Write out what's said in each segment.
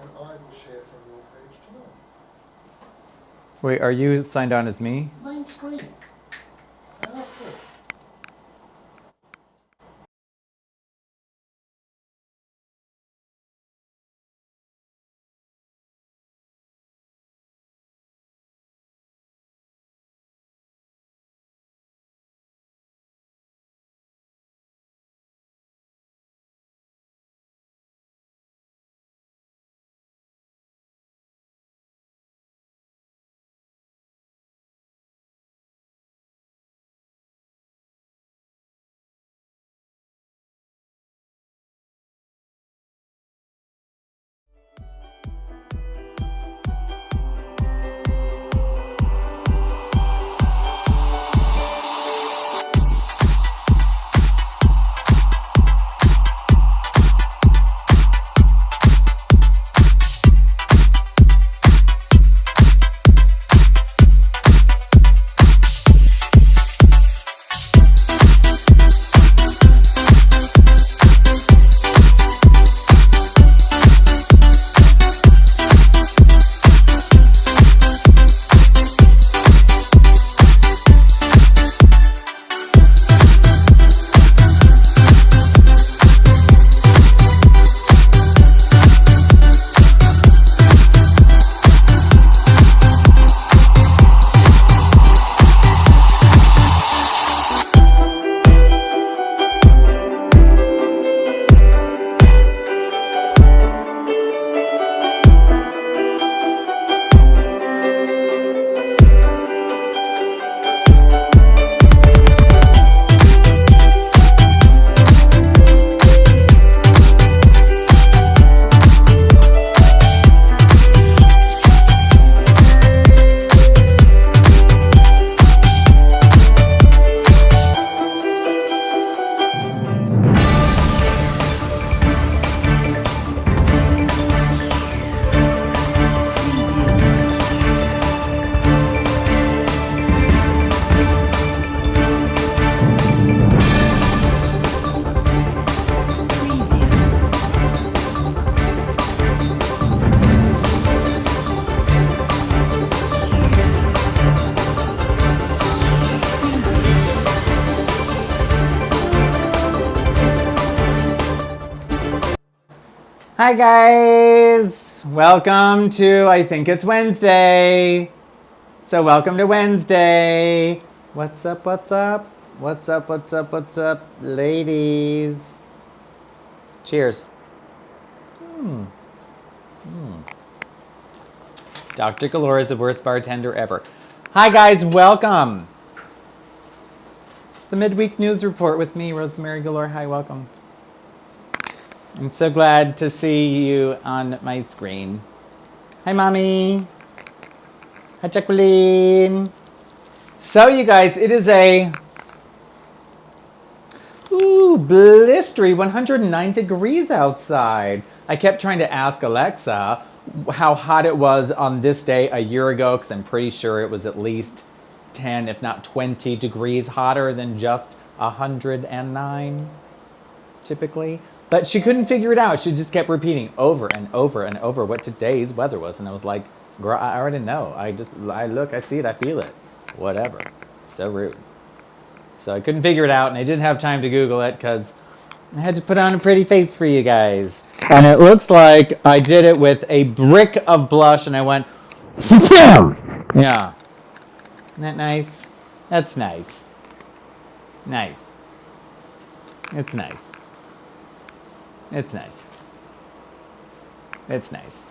and I will share from your page tonight. Wait, are you signed on as me? Main screen. Ask for it. Hi guys! Welcome to, I think it's Wednesday. So welcome to Wednesday. What's up, what's up? What's up, what's up, what's up, ladies? Cheers. Dr. Galore is the worst bartender ever. Hi guys, welcome. It's the midweek news report with me, Rosemary Galore. Hi, welcome. I'm so glad to see you on my screen. Hi, Mommy. Hi, Jacqueline. So, you guys, it is a blistery 109 degrees outside. I kept trying to ask Alexa how hot it was on this day a year ago, because I'm pretty sure it was at least 10, if not 20 degrees hotter than just 109, typically. But she couldn't figure it out. She just kept repeating over and over and over what today's weather was. And I was like, girl, I already know. I look, I see it, I feel it. Whatever. So rude. So I couldn't figure it out, and I didn't have time to Google it because I had to put on a pretty face for you guys. And it looks like I did it with a brick of blush, and I went, yeah. Isn't that nice? That's nice. Nice. It's nice. It's nice. It's nice.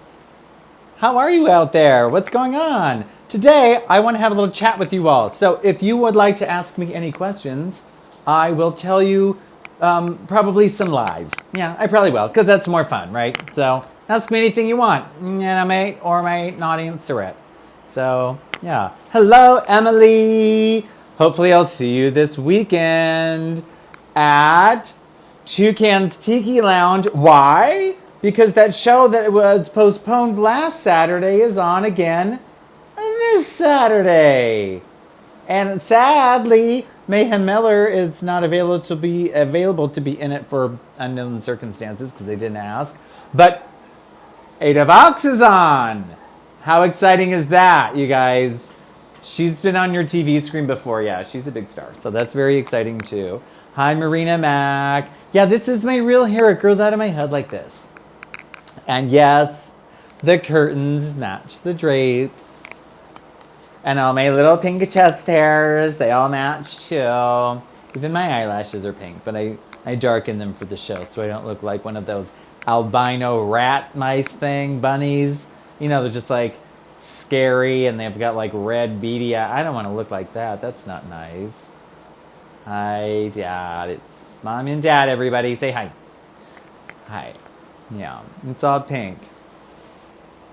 How are you out there? What's going on? Today, I want to have a little chat with you all. So if you would like to ask me any questions, I will tell you probably some lies. Yeah, I probably will, because that's more fun, right? So ask me anything you want, and I may or may not answer it. So, yeah. Hello, Emily. Hopefully I'll see you this weekend at Toucan's Tiki Lounge. Why? Because that show that was postponed last Saturday is on again this Saturday. And sadly, Mayhem Miller is not available to be in it for unknown circumstances because they didn't ask. But Ada Vox is on. How exciting is that, you guys? She's been on your TV screen before. Yeah, she's a big star. So that's very exciting too. Hi, Marina Mac. Yeah, this is my real hair. It grows out of my head like this. And yes, the curtains match the drapes. And all my little pink chest hairs, they all match too. Even my eyelashes are pink, but I darken them for the show so I don't look like one of those albino rat mice bunnies. You know, they're just like scary and they've got like red beady eye. I don't want to look like that. That's not nice. Hi, Dad. It's Mom and Dad, everybody. Say hi. Hi. Yeah, it's all pink.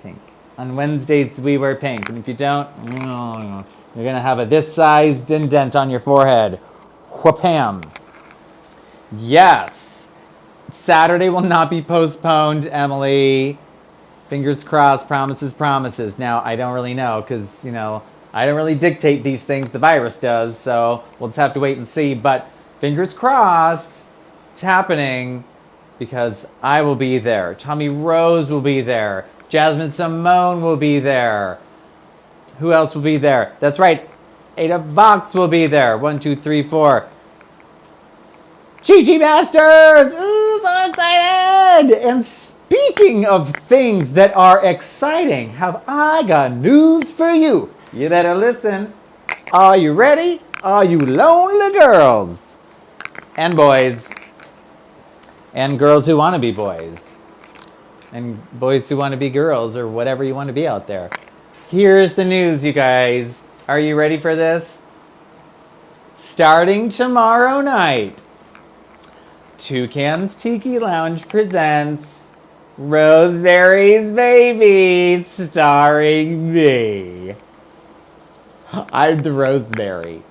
Pink. On Wednesdays, we wear pink. And if you don't, you're going to have a this-sized indent on your forehead. Whoopam. Yes. Saturday will not be postponed, Emily. Fingers crossed, promises, promises. Now, I don't really know because, I don't really dictate these things. The virus does. So we'll just have to wait and see. But fingers crossed, it's happening because I will be there. Tommy Rose will be there. Jasmine Simone will be there. Who else will be there? That's right. Ada Vox will be there. 1, 2, 3, 4. Chi Masters! Ooh, so excited! And speaking of things that are exciting, have I got news for you. You better listen. Are you ready? Are you lonely girls? And boys. And girls who want to be boys. And boys who want to be girls or whatever you want to be out there. Here's the news, you guys. Are you ready for this? Starting tomorrow night, Toucan's Tiki Lounge presents Rosemary's Baby, starring me. I'm the Rosemary.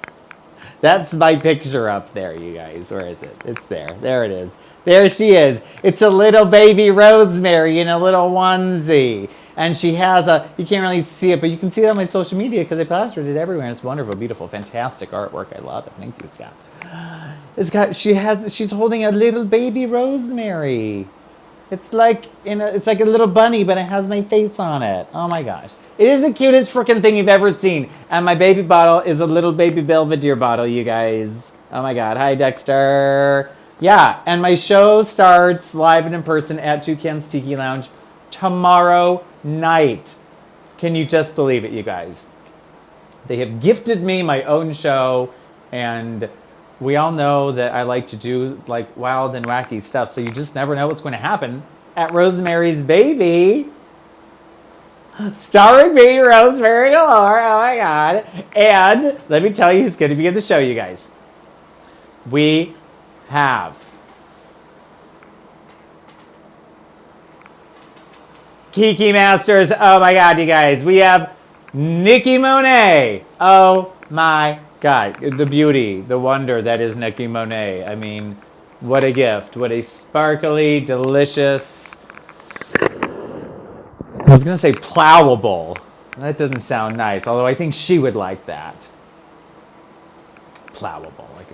That's my picture up there, you guys. Where is it? It's there. There it is. There she is. It's a little baby Rosemary in a little onesie. And she has you can't really see it, but you can see it on my social media because I plastered it everywhere. And it's wonderful, beautiful, fantastic artwork. I love it. Thank you, Scott. She's holding a little baby Rosemary. It's like it's like a little bunny, but it has my face on it. Oh my gosh. It is the cutest freaking thing you've ever seen. And my baby bottle is a little baby Belvedere bottle, you guys. Oh my God. Hi, Dexter. Yeah, and my show starts live and in person at Toucan's Tiki Lounge tomorrow night. Can you just believe it, you guys? They have gifted me my own show, and we all know that I like to do like wild and wacky stuff, so you just never know what's going to happen at Rosemary's Baby. Starring me, Rosemary Galore. Oh my God. And let me tell you who's going to be in the show, you guys. We have Kiki Masters. Oh my God, you guys. We have Nikki Monet. Oh my God. The beauty, the wonder that is Nikki Monet. I mean, what a gift. What a sparkly, delicious, I was going to say plowable. That doesn't sound nice, although I think she would like that. Plowable. Like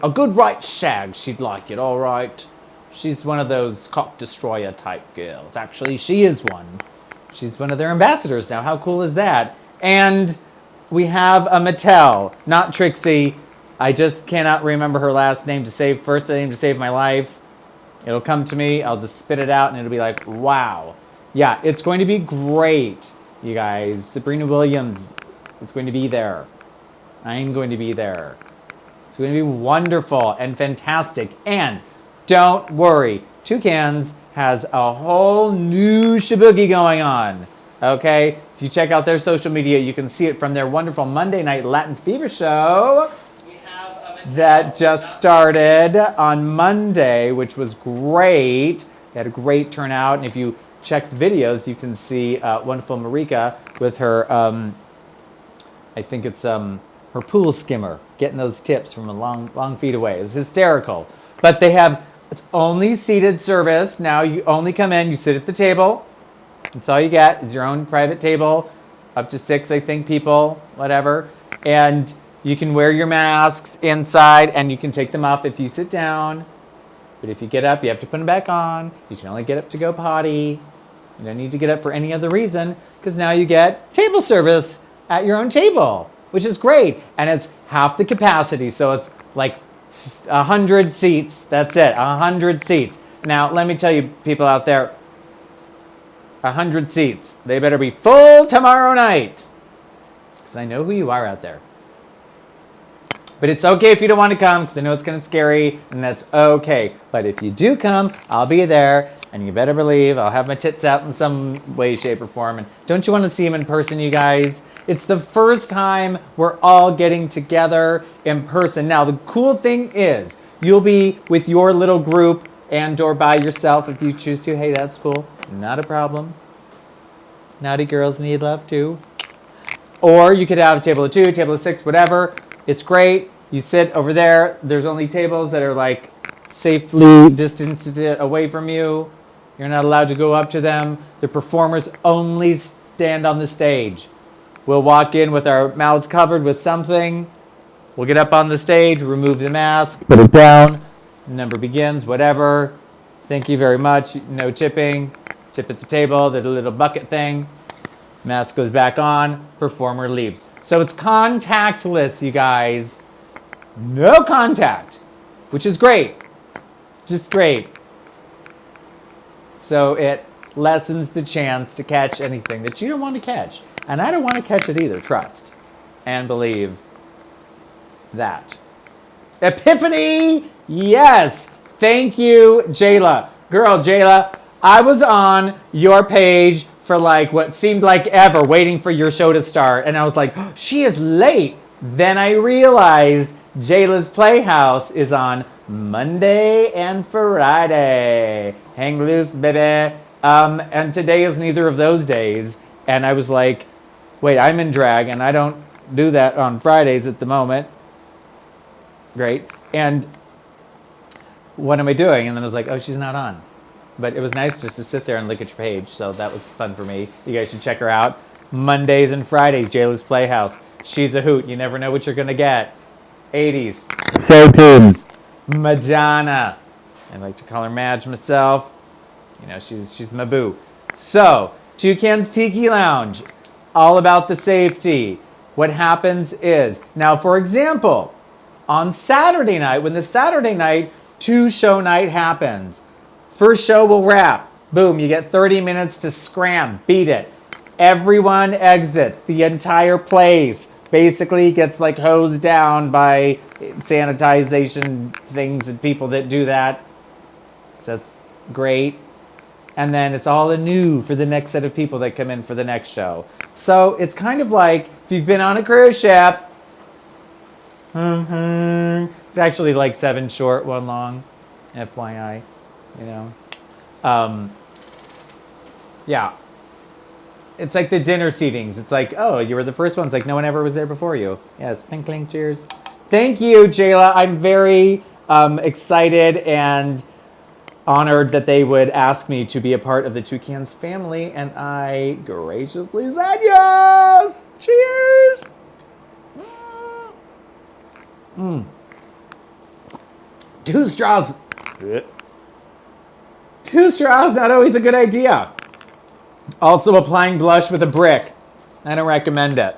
a good right shag, she'd like it, all right. She's one of those cock destroyer type girls. Actually, she is one. She's one of their ambassadors now. How cool is that? And we have a Mattel, not Trixie. I just cannot remember her last name first name to save my life. It'll come to me. I'll just spit it out and it'll be like, wow. Yeah, it's going to be great, you guys. Sabrina Williams is going to be there. I'm going to be there. It's going to be wonderful and fantastic. And don't worry, Toucan's has a whole new shaboogie going on. Okay? If you check out their social media, you can see it from their wonderful Monday Night Latin Fever show that just started on Monday, which was great. They had a great turnout. And if you check the videos, you can see wonderful Marika with her, I think it's her pool skimmer, getting those tips from a long feet away. It's hysterical. But they have only seated service. Now you only come in, you sit at the table. That's all you get is your own private table, up to 6, I think, people, whatever. And you can wear your masks inside and you can take them off if you sit down. But if you get up, you have to put them back on. You can only get up to go potty. You don't need to get up for any other reason because now you get table service at your own table, which is great. And it's half the capacity. So it's like 100 seats. That's it, 100 seats. Now, let me tell you, people out there, 100 seats. They better be full tomorrow night. Because I know who you are out there. But it's okay if you don't want to come, because I know it's kind of scary, and that's okay. But if you do come, I'll be there, and you better believe I'll have my tits out in some way, shape, or form. And don't you want to see them in person, you guys? It's the first time we're all getting together in person. Now, the cool thing is, you'll be with your little group and or by yourself if you choose to. Hey, that's cool. Not a problem. Naughty girls need love too. Or you could have a table of 2, table of 6, whatever. It's great. You sit over there. There's only tables that are like safely distanced away from you. You're not allowed to go up to them. The performers only stand on the stage. We'll walk in with our mouths covered with something. We'll get up on the stage, remove the mask, put it down. The number begins, whatever. Thank you very much. No tipping. Tip at the table, the little bucket thing. Mask goes back on, performer leaves. So it's contactless, you guys. No contact, which is great. Just great. So it lessens the chance to catch anything that you don't want to catch. And I don't want to catch it either, trust and believe that. Epiphany, yes. Thank you, Jayla. Girl, Jayla, I was on your page for like what seemed like ever, waiting for your show to start. And I was like, oh, she is late. Then I realized Jayla's Playhouse is on Monday and Friday. Hang loose, baby. And today is neither of those days. And I was like, wait, I'm in drag and I don't do that on Fridays at the moment. Great. And what am I doing? And then I was like, oh, she's not on. But it was nice just to sit there and look at your page. So that was fun for me. You guys should check her out. Mondays and Fridays, Jayla's Playhouse. She's a hoot. You never know what you're going to get. 80s. Show tunes. Madonna. I like to call her Madge myself. You know, she's my boo. So, Toucan's Tiki Lounge. All about the safety. What happens is, now for example, on Saturday night, when the Saturday night 2-show night happens, first show will wrap. Boom, you get 30 minutes to scram, beat it. Everyone exits. The entire place basically gets like hosed down by sanitization things and people that do that. So that's great. And then it's all anew for the next set of people that come in for the next show. So it's kind of like if you've been on a cruise ship. It's actually like 7 short, 1 long. FYI, you know. Yeah. It's like the dinner seatings. It's like, oh, you were the first one. It's like no one ever was there before you. Yeah, it's clink, clink, cheers. Thank you, Jayla. I'm very excited and honored that they would ask me to be a part of the Toucans family, and I graciously said yes. Cheers. 2 straws. 2 straws, not always a good idea. Also applying blush with a brick. I don't recommend it.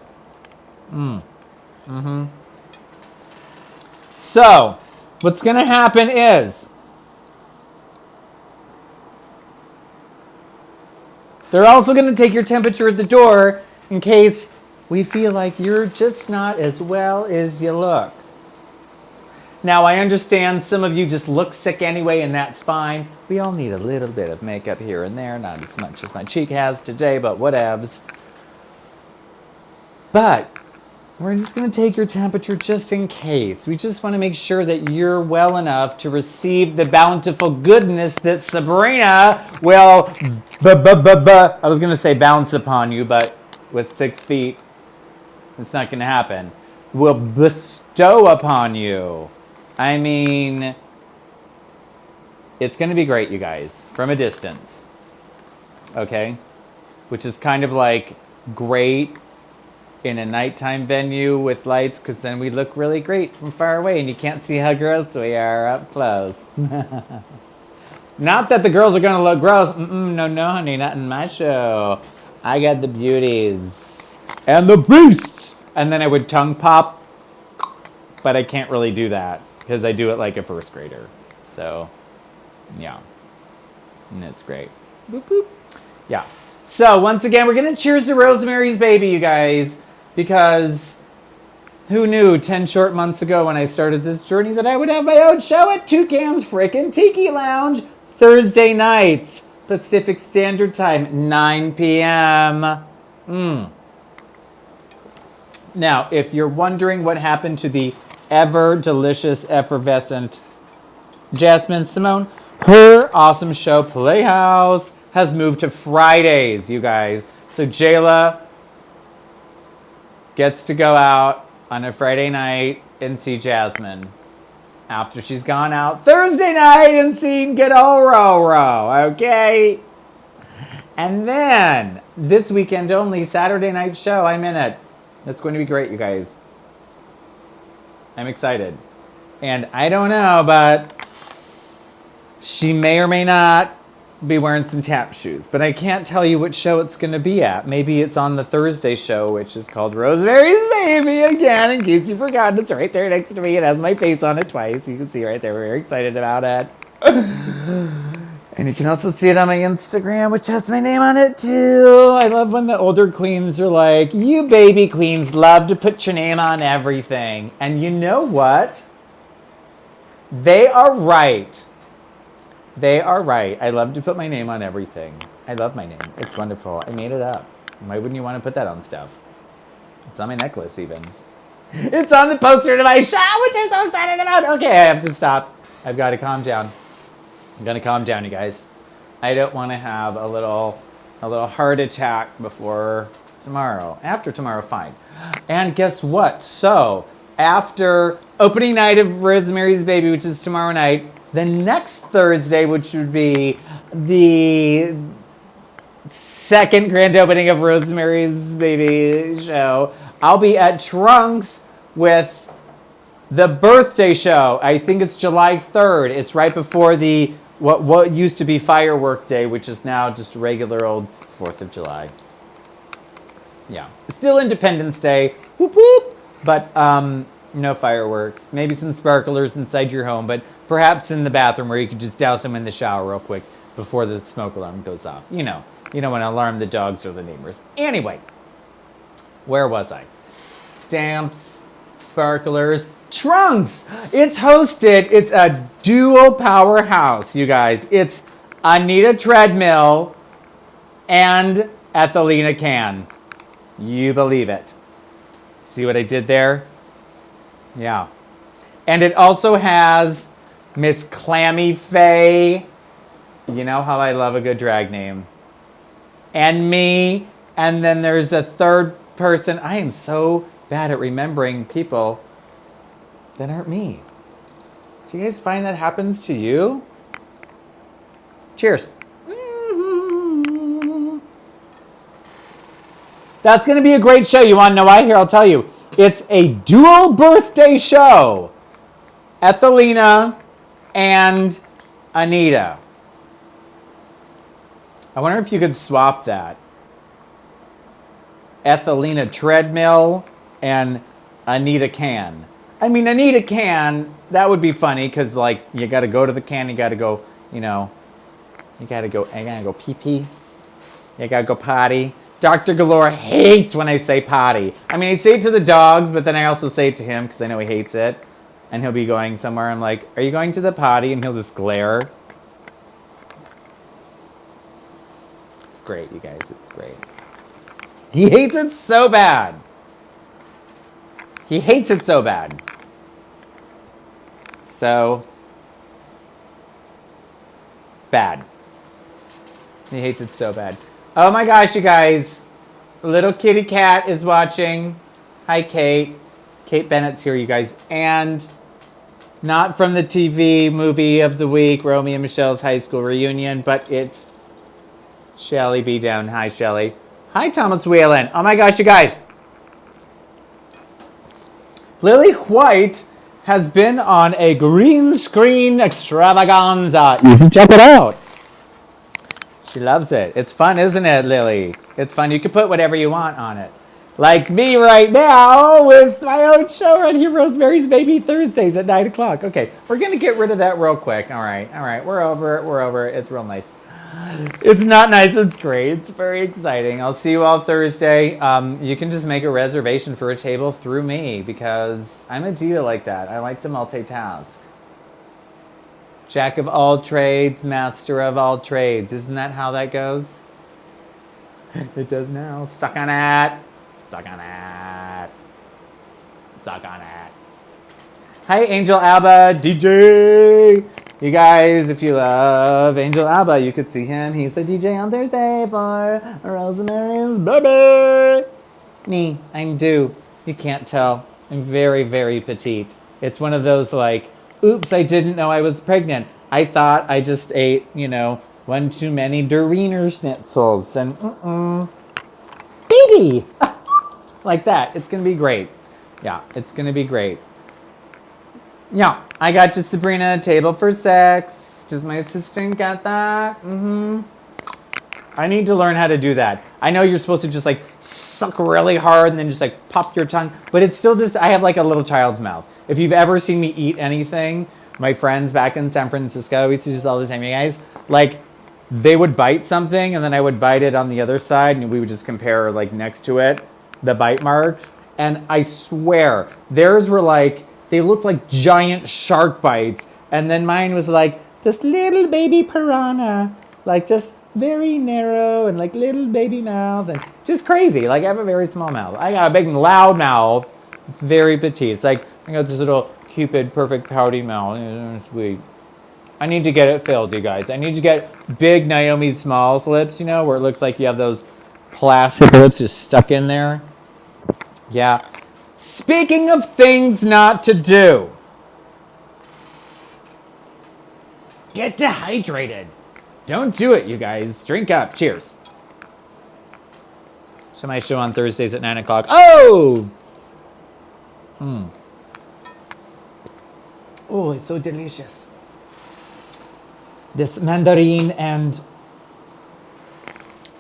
So, what's going to happen is they're also going to take your temperature at the door in case we feel like you're just not as well as you look. Now, I understand some of you just look sick anyway, and that's fine. We all need a little bit of makeup here and there, not as much as my cheek has today, but whatevs. But we're just going to take your temperature just in case. We just want to make sure that you're well enough to receive the bountiful goodness that Sabrina will, I was going to say bounce upon you, but with 6 feet, it's not going to happen. Will bestow upon you. I mean, it's going to be great, you guys, from a distance. Okay? Which is kind of like great in a nighttime venue with lights, because then we look really great from far away and you can't see how gross we are up close. Not that the girls are gonna look gross. No, honey, not in my show. I got the beauties and the beasts. And then I would tongue pop, but I can't really do that because I do it like a first grader. So, yeah, and it's great. Boop boop. Yeah. So once again, we're gonna cheers to Rosemary's Baby, you guys, because who knew 10 short months ago when I started this journey that I would have my own show at Toucan's Frickin' Tiki Lounge Thursday nights, Pacific Standard Time, 9 p.m. Now, if you're wondering what happened to the ever delicious, effervescent Jasmine Simone, her awesome show Playhouse has moved to Fridays, you guys. So Jayla gets to go out on a Friday night and see Jasmine after she's gone out Thursday night and seen Good Ol' Roro, okay? And then this weekend only, Saturday night show, I'm in it. It's going to be great, you guys. I'm excited. And I don't know, but she may or may not be wearing some tap shoes. But I can't tell you which show it's going to be at. Maybe it's on the Thursday show, which is called Rosemary's Baby again. In case you forgot, it's right there next to me. It has my face on it twice. You can see right there. We're very excited about it. And you can also see it on my Instagram, which has my name on it too. I love when the older queens are like, you baby queens love to put your name on everything. And you know what? They are right. They are right. I love to put my name on everything. I love my name. It's wonderful. I made it up. Why wouldn't you want to put that on stuff? It's on my necklace even. It's on the poster to my show, which I'm so excited about. Okay, I have to stop. I've got to calm down. I'm gonna calm down, you guys. I don't want to have a little heart attack before tomorrow. After tomorrow, fine. And guess what? So after opening night of Rosemary's Baby, which is tomorrow night, the next Thursday, which would be the second grand opening of Rosemary's Baby show, I'll be at Trunks with the birthday show. I think it's July 3rd. It's right before the what used to be Firework Day, which is now just regular old 4th of July. Yeah, it's still Independence Day, whoop whoop, but no fireworks. Maybe some sparklers inside your home, but perhaps in the bathroom where you could just douse them in the shower real quick before the smoke alarm goes off. You don't want to alarm the dogs or the neighbors. Anyway, where was I? Stamps, sparklers, Trunks. It's hosted. It's a dual powerhouse, you guys. It's Anita Treadmill and Ethelina Can. You believe it. See what I did there? Yeah. And it also has Miss Clammy Faye. You know how I love a good drag name. And me. And then there's a third person. I am so bad at remembering people that aren't me. Do you guys find that happens to you? Cheers. That's going to be a great show. You want to know why? Here, I'll tell you. It's a dual birthday show. Ethelina and Anita. I wonder if you could swap that. Ethelina Treadmill and Anita Can. I mean, Anita Can, that would be funny because, like, you got to go to the can, you got to go, I got to go pee-pee. You got to go potty. Dr. Galore hates when I say potty. I mean, I say it to the dogs, but then I also say it to him because I know he hates it. And he'll be going somewhere. I'm like, are you going to the potty? And he'll just glare. It's great, you guys. It's great. He hates it so bad. He hates it so bad. So bad. He hates it so bad. Oh my gosh, you guys. Little kitty cat is watching. Hi, Kate. Kate Bennett's here, you guys. And not from the TV movie of the week, Romeo and Michelle's high school reunion, but it's Shelly B. Down. Hi, Shelly. Hi, Thomas Whelan. Oh my gosh, you guys. Lily White has been on a green screen extravaganza. You can check it out. She loves it. It's fun, isn't it, Lily? It's fun. You can put whatever you want on it. Like me right now with my own show right here, Rosemary's Baby Thursdays at 9 o'clock. Okay, we're going to get rid of that real quick. All right. We're over it. It's real nice. It's not nice. It's great. It's very exciting. I'll see you all Thursday. You can just make a reservation for a table through me because I'm a diva like that. I like to multitask. Jack of all trades, master of all trades. Isn't that how that goes? It does now. Suck on it. Suck on it. Suck on it. Hi, Angel Abba, DJ. You guys, if you love Angel Abba, you could see him. He's the DJ on Thursday for Rosemary's Baby. Me, I'm due. You can't tell. I'm very, very petite. It's one of those like, oops, I didn't know I was pregnant. I thought I just ate, one too many Doriner schnitzels. And, baby! Like that. It's going to be great. Yeah, it's going to be great. Yeah, I got you, Sabrina, a table for 6. Does my assistant get that? I need to learn how to do that. I know you're supposed to just like suck really hard and then just like pop your tongue, but it's still just, I have like a little child's mouth. If you've ever seen me eat anything, my friends back in San Francisco, we used to do this all the time, you guys, like they would bite something and then I would bite it on the other side and we would just compare like next to it, the bite marks. And I swear, theirs were like, they looked like giant shark bites. And then mine was like this little baby piranha, like just very narrow and like little baby mouth and just crazy. Like I have a very small mouth. I got a big loud mouth. It's very petite. It's like I got this little Cupid perfect pouty mouth. It's sweet. I need to get it filled, you guys. I need to get big Naomi Smalls lips, where it looks like you have those plastic lips just stuck in there. Yeah. Speaking of things not to do, get dehydrated. Don't do it, you guys. Drink up. Cheers. So my show on Thursdays at 9 o'clock. Oh! Oh, it's so delicious. This mandarin and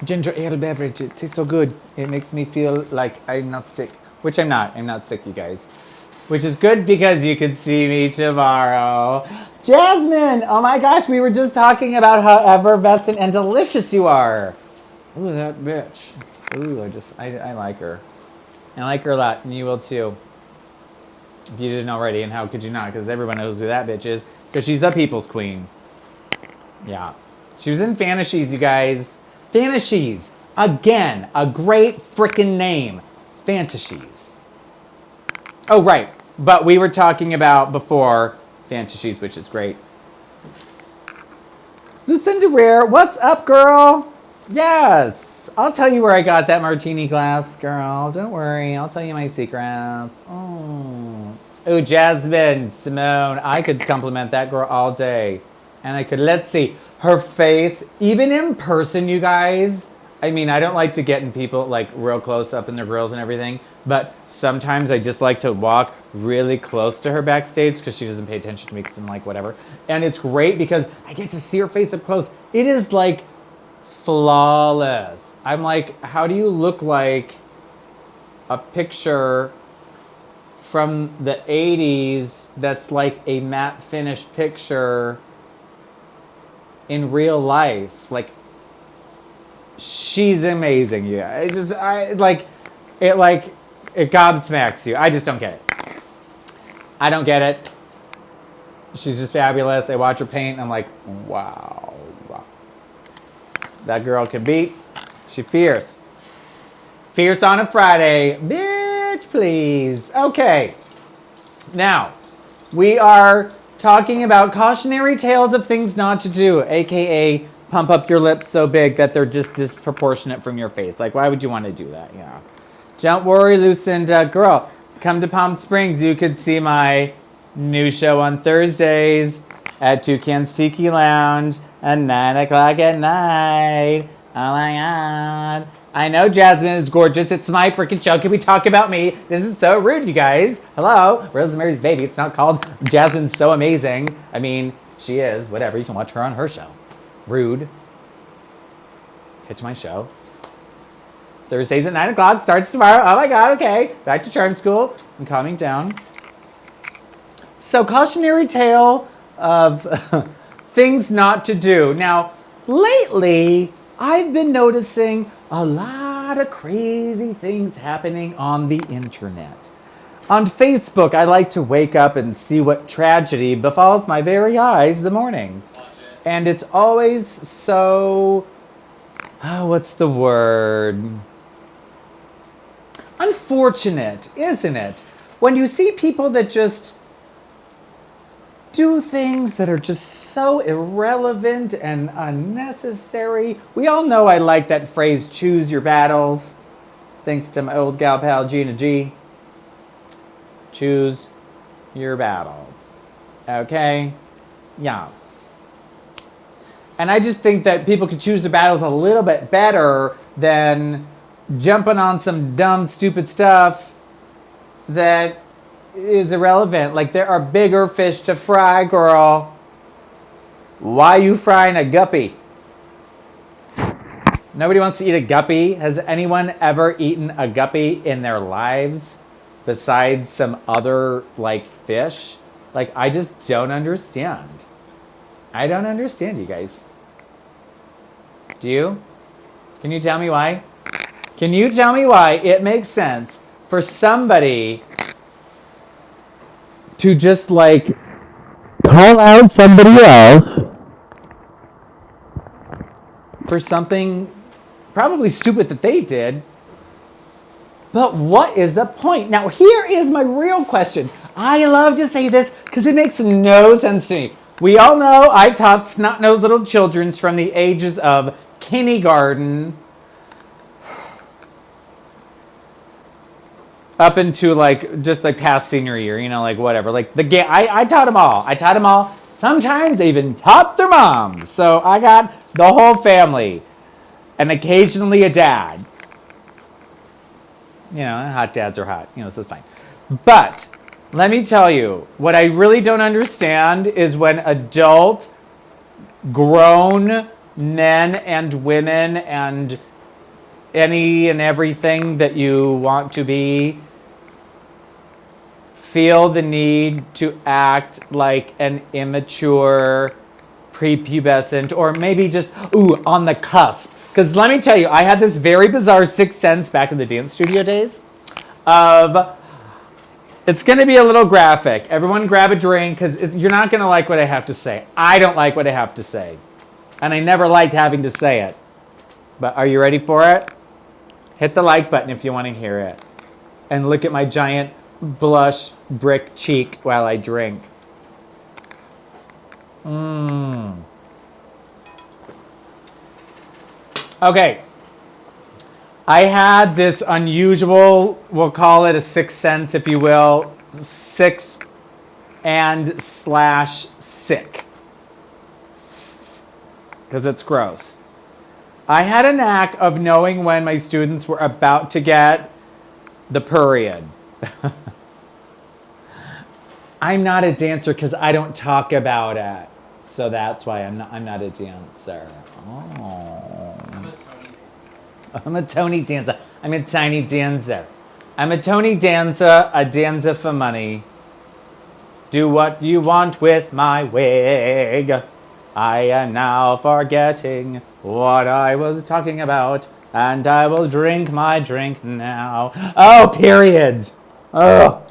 ginger ale beverage, it tastes so good. It makes me feel like I'm not sick. Which I'm not. I'm not sick, you guys. Which is good because you can see me tomorrow. Jasmine! Oh my gosh, we were just talking about how effervescent and delicious you are. Ooh, that bitch. Ooh, I like her. I like her a lot, and you will too. If you didn't already, and how could you not? Because everyone knows who that bitch is. Because she's the people's queen. Yeah. She was in Fantasies, you guys. Fantasies. Again, a great freaking name. Fantasies. Oh, right. But we were talking about before Fantasies, which is great. Lucinda Rare, what's up, girl? Yes. I'll tell you where I got that martini glass, girl. Don't worry. I'll tell you my secrets. Oh, Jasmine, Simone. I could compliment that girl all day. And I could, let's see, her face, even in person, you guys. I mean, I don't like to get in people like real close up in their grills and everything, but sometimes I just like to walk really close to her backstage because she doesn't pay attention to me because I'm like, whatever. And it's great because I get to see her face up close. It is like flawless. I'm like, how do you look like a picture from the 80s that's like a matte finish picture in real life? Like, she's amazing. Yeah, it gobsmacks you. I just don't get it. I don't get it. She's just fabulous. I watch her paint and I'm like, wow. That girl can beat. She fierce. Fierce on a Friday. Bitch, please. Okay. Now, we are talking about cautionary tales of things not to do, aka pump up your lips so big that they're just disproportionate from your face. Like, why would you want to do that? Yeah. Don't worry, Lucinda. Girl, come to Palm Springs. You could see my new show on Thursdays at Toucan's Tiki Lounge at 9 o'clock at night. Oh my god. I know Jasmine is gorgeous. It's my freaking show. Can we talk about me? This is so rude, you guys. Hello? Rosemary's Baby. It's not called Jasmine's So Amazing. I mean, she is. Whatever. You can watch her on her show. Rude. Pitch my show. Thursdays at 9 o'clock. Starts tomorrow. Oh my god. Okay. Back to charm school. I'm calming down. So, cautionary tale of things not to do. Now, lately, I've been noticing a lot of crazy things happening on the internet. On Facebook, I like to wake up and see what tragedy befalls my very eyes in the morning. And it's always so, what's the word? Unfortunate, isn't it? When you see people that just do things that are just so irrelevant and unnecessary. We all know I like that phrase, choose your battles. Thanks to my old gal pal, Gina G. Choose your battles. Okay? Yes. And I just think that people could choose their battles a little bit better than jumping on some dumb, stupid stuff that is irrelevant. Like, there are bigger fish to fry, girl. Why you frying a guppy? Nobody wants to eat a guppy. Has anyone ever eaten a guppy in their lives besides some other, like, fish? Like, I just don't understand. I don't understand, you guys. Do you? Can you tell me why? Can you tell me why it makes sense for somebody to just, like, call out somebody else for something probably stupid that they did? But what is the point? Now, here is my real question. I love to say this because it makes no sense to me. We all know I taught snot-nosed little children from the ages of kindergarten up into, like, just like past senior year, you know, like whatever. Like I taught them all. I taught them all. Sometimes they even taught their moms. So I got the whole family and occasionally a dad. You know, hot dads are hot, you know, so it's fine. But let me tell you, what I really don't understand is when adult, grown men and women and any and everything that you want to be feel the need to act like an immature, prepubescent, or maybe just, on the cusp. Because let me tell you, I had this very bizarre sixth sense back in the dance studio days of, it's going to be a little graphic. Everyone grab a drink because you're not going to like what I have to say. I don't like what I have to say. And I never liked having to say it. But are you ready for it? Hit the like button if you want to hear it. And look at my giant blush brick cheek while I drink. Okay. I had this unusual, we'll call it a sixth sense, if you will, sixth and slash sick. Because it's gross. I had a knack of knowing when my students were about to get the period. I'm not a dancer because I don't talk about it. So that's why I'm not a dancer. Oh. I'm a Tony dancer. I'm a tiny dancer. I'm a Tony dancer, a dancer for money. Do what you want with my wig. I am now forgetting what I was talking about, and I will drink my drink now. Oh, periods. Oh.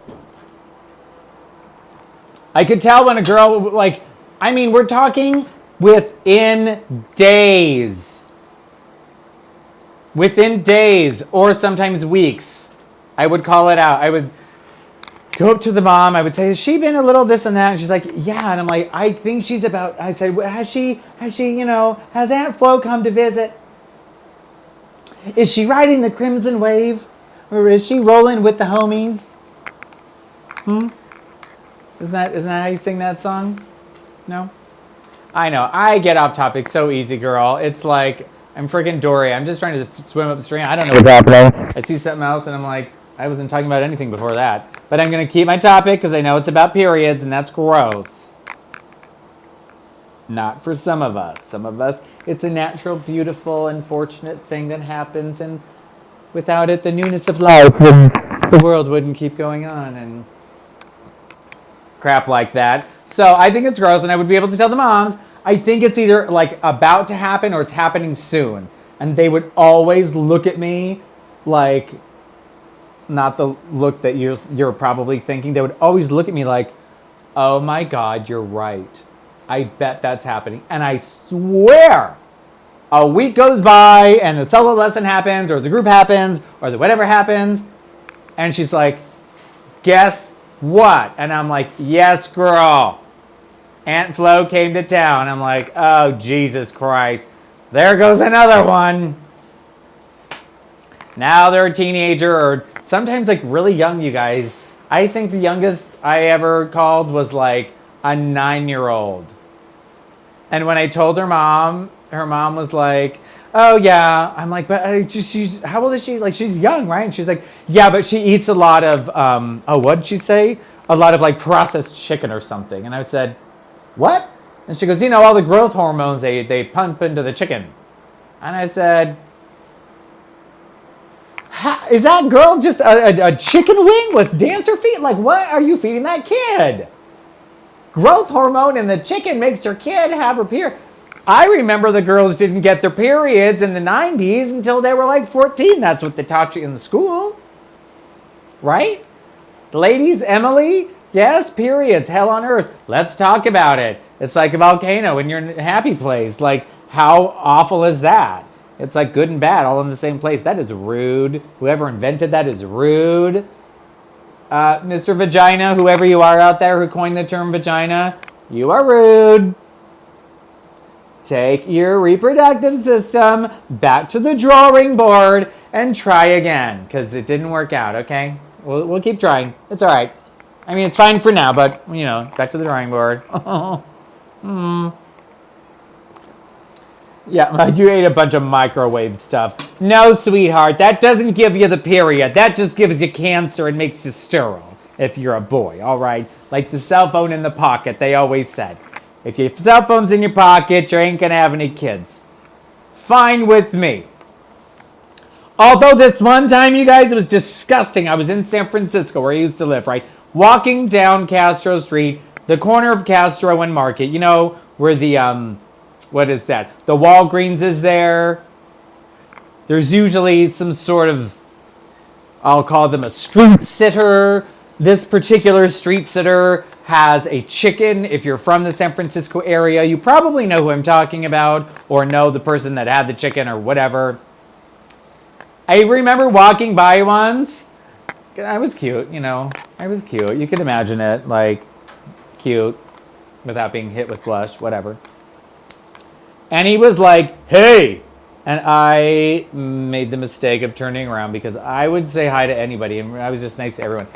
I could tell when a girl, like, I mean, we're talking within days. Within days, or sometimes weeks, I would call it out. I would go up to the mom. I would say, has she been a little this and that? And she's like, yeah. And I'm like, I think she's about, I said, has she, you know, has Aunt Flo come to visit? Is she riding the Crimson Wave? Or is she rolling with the homies? Isn't that how you sing that song? No? I know. I get off topic so easy, girl. It's like, I'm freaking Dory. I'm just trying to swim up the stream. I don't know what's happening. I see something else and I'm like, I wasn't talking about anything before that. But I'm going to keep my topic because I know it's about periods and that's gross. Not for some of us. Some of us, it's a natural, beautiful, and fortunate thing that happens. And without it, the newness of life, the world wouldn't keep going on and crap like that. So I think it's gross and I would be able to tell the moms, I think it's either like about to happen or it's happening soon. And they would always look at me like, not the look that you're probably thinking. They would always look at me like, oh my God, you're right. I bet that's happening. And I swear, a week goes by and the solo lesson happens or the group happens or the whatever happens. And she's like, guess what? And I'm like, yes, girl. Aunt Flo came to town. I'm like, oh, Jesus Christ. There goes another one. Now they're a teenager or sometimes like really young, you guys. I think the youngest I ever called was like a 9-year-old. And when I told her mom was like, oh yeah. I'm like, but she's, how old is she? Like, she's young, right? And she's like, yeah, but she eats a lot of, what'd she say? A lot of like processed chicken or something. And I said, what? And she goes, you know, all the growth hormones they pump into the chicken. And I said, is that girl just a chicken wing with dancer feet? Like, what are you feeding that kid? Growth hormone in the chicken makes your kid have her period. I remember the girls didn't get their periods in the 90s until they were like 14. That's what they taught you in the school. Right? Ladies, Emily, yes, periods, hell on earth. Let's talk about it. It's like a volcano in your happy place. Like, how awful is that? It's like good and bad all in the same place. That is rude. Whoever invented that is rude. Mr. Vagina, whoever you are out there who coined the term vagina, you are rude. Take your reproductive system back to the drawing board and try again, because it didn't work out, okay? We'll keep trying. It's all right. I mean, it's fine for now, but, you know, back to the drawing board. Yeah, you ate a bunch of microwave stuff. No, sweetheart, that doesn't give you the period. That just gives you cancer and makes you sterile if you're a boy, all right? Like the cell phone in the pocket, they always said. If your cell phone's in your pocket, you ain't gonna have any kids. Fine with me. Although this one time, you guys, it was disgusting. I was in San Francisco, where I used to live, right? Walking down Castro Street, the corner of Castro and Market, you know, where the, what is that? The Walgreens is there. There's usually some sort of, I'll call them a street sitter. This particular street sitter has a chicken. If you're from the San Francisco area, you probably know who I'm talking about or know the person that had the chicken or whatever. I remember walking by once. I was cute, you know. I was cute. You can imagine it, like, cute without being hit with blush, whatever. And he was like, hey. And I made the mistake of turning around because I would say hi to anybody. And I was just nice to everyone.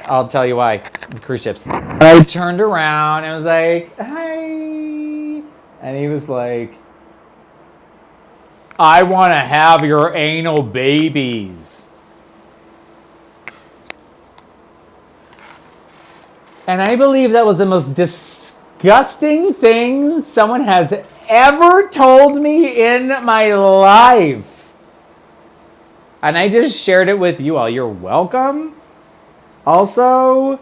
I'll tell you why. Cruise ships. And I turned around and was like, hi. And he was like, I want to have your anal babies. And I believe that was the most disgusting thing someone has ever told me in my life. And I just shared it with you all. You're welcome. Also,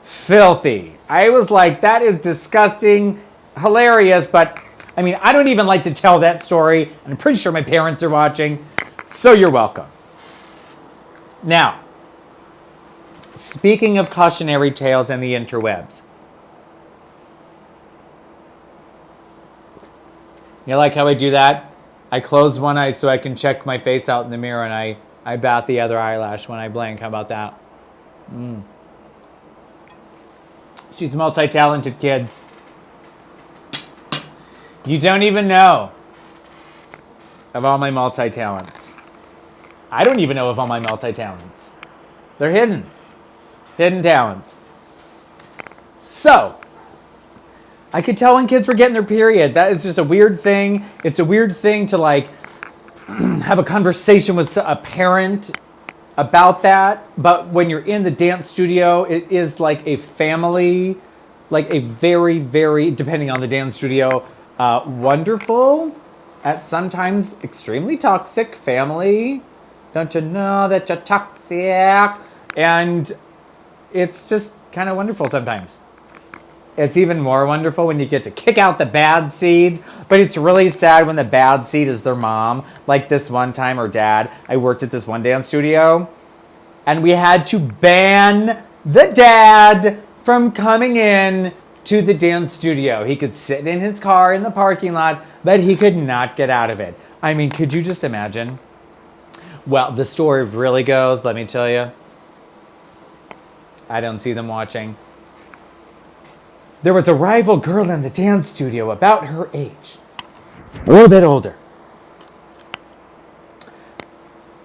filthy. I was like, that is disgusting, hilarious, but I mean, I don't even like to tell that story. I'm pretty sure my parents are watching, so you're welcome. Now, speaking of cautionary tales and the interwebs, you like how I do that? I close one eye so I can check my face out in the mirror, and I bat the other eyelash when I blink. How about that? She's multi-talented, kids. You don't even know of all my multi-talents. I don't even know of all my multi-talents. They're hidden. Hidden talents. So, I could tell when kids were getting their period. That is just a weird thing. It's a weird thing to like have a conversation with a parent about that. But when you're in the dance studio, it is like a family, like a very, very, depending on the dance studio, wonderful, at sometimes extremely toxic family. Don't you know that you're toxic? And it's just kind of wonderful sometimes. It's even more wonderful when you get to kick out the bad seeds, but it's really sad when the bad seed is their mom. Like this one time, or dad, I worked at this one dance studio, and we had to ban the dad from coming in to the dance studio. He could sit in his car in the parking lot, but he could not get out of it. I mean, could you just imagine? Well, the story really goes, let me tell you. I don't see them watching. There was a rival girl in the dance studio about her age, a little bit older.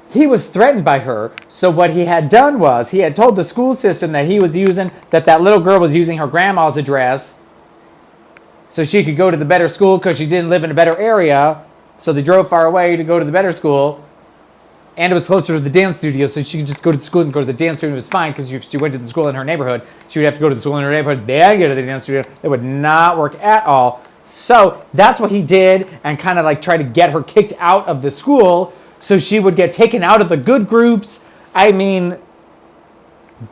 He was threatened by her, so what he had done was he had told the school system that he was using, that little girl was using her grandma's address so she could go to the better school because she didn't live in a better area. So they drove far away to go to the better school. And it was closer to the dance studio, so she could just go to school and go to the dance studio. It was fine, because if she went to the school in her neighborhood, she would have to go to the school in her neighborhood, then go to the dance studio. It would not work at all. So that's what he did, and kind of like try to get her kicked out of the school so she would get taken out of the good groups. I mean,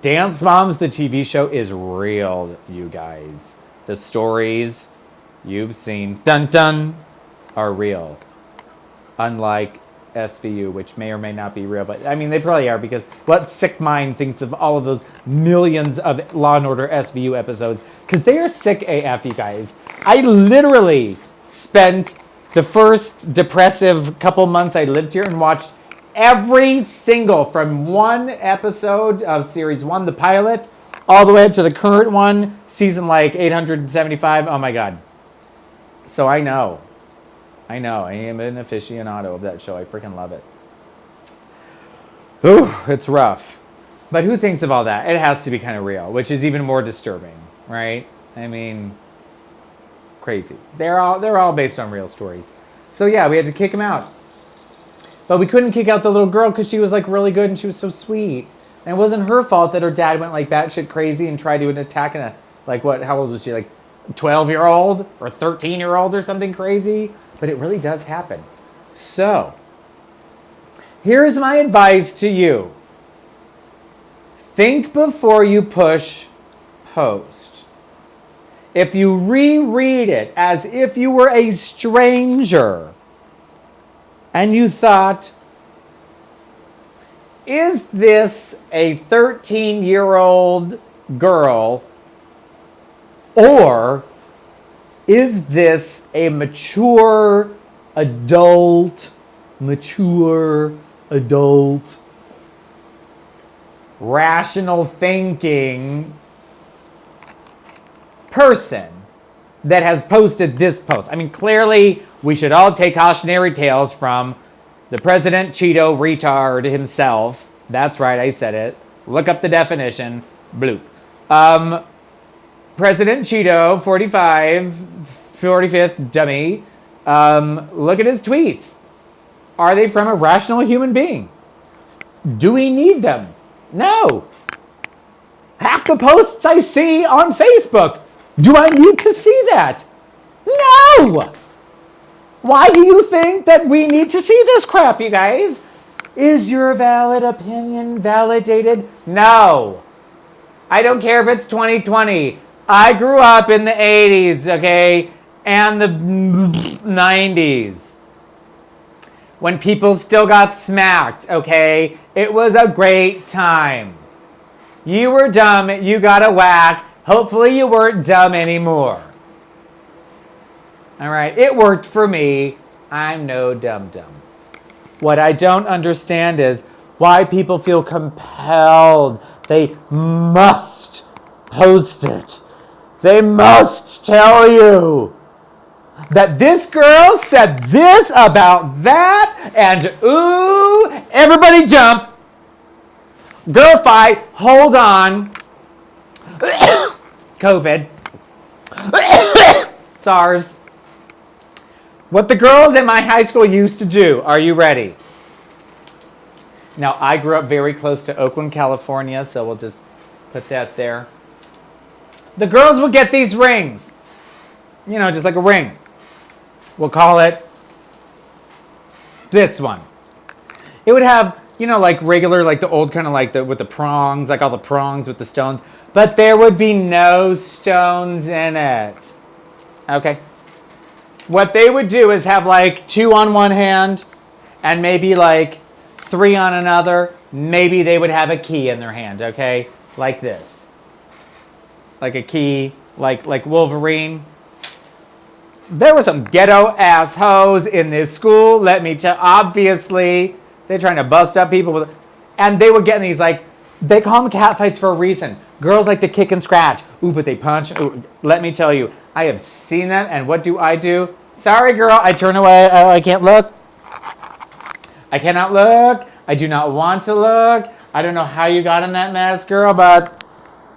Dance Moms, the TV show, is real, you guys. The stories you've seen, dun dun, are real. Unlike SVU, which may or may not be real, but I mean, they probably are, because what sick mind thinks of all of those millions of Law and Order SVU episodes? Because they are sick AF, you guys. I literally spent the first depressive couple months I lived here and watched every single, from one episode of series 1, the pilot, all the way up to the current one, season like 875. Oh my God. So I know. I am an aficionado of that show. I freaking love it. Ooh, it's rough. But who thinks of all that? It has to be kind of real, which is even more disturbing, right? I mean, crazy. They're all based on real stories. So yeah, we had to kick him out. But we couldn't kick out the little girl because she was like really good and she was so sweet. And it wasn't her fault that her dad went like batshit crazy and tried to attack how old was she? Like 12-year-old or 13-year-old or something crazy? But it really does happen. So, here's my advice to you. Think before you push post. If you reread it as if you were a stranger and you thought, is this a 13-year-old girl, or is this a mature adult, rational thinking person that has posted this post? I mean, clearly, we should all take cautionary tales from the President Cheeto retard himself. That's right, I said it. Look up the definition. Bloop. President Cheeto, 45th dummy. Look at his tweets. Are they from a rational human being? Do we need them? No. Half the posts I see on Facebook, do I need to see that? No. Why do you think that we need to see this crap, you guys? Is your valid opinion validated? No. I don't care if it's 2020. I grew up in the 80s, okay, and the 90s. When people still got smacked, okay? It was a great time. You were dumb, you got a whack. Hopefully you weren't dumb anymore. All right, it worked for me. I'm no dum-dum. What I don't understand is why people feel compelled. They must post it. They must tell you that this girl said this about that, and ooh, everybody jump. Girl fight, hold on. COVID. Stars. What the girls in my high school used to do. Are you ready? Now, I grew up very close to Oakland, California, so we'll just put that there. The girls would get these rings. You know, just like a ring. We'll call it this one. It would have, you know, like regular, like the old kind of like with the prongs, like all the prongs with the stones. But there would be no stones in it. Okay? What they would do is have like 2 on one hand and maybe like 3 on another. Maybe they would have a key in their hand, okay? Like this. Like a key, like Wolverine. There were some ghetto assholes in this school, let me tell. Obviously, they're trying to bust up people with, and they were getting these like, they call them cat fights for a reason. Girls like to kick and scratch. Ooh, but they punch. Ooh, let me tell you, I have seen them, and what do? Sorry, girl, I turn away. I can't look. I cannot look. I do not want to look. I don't know how you got in that mess, girl, but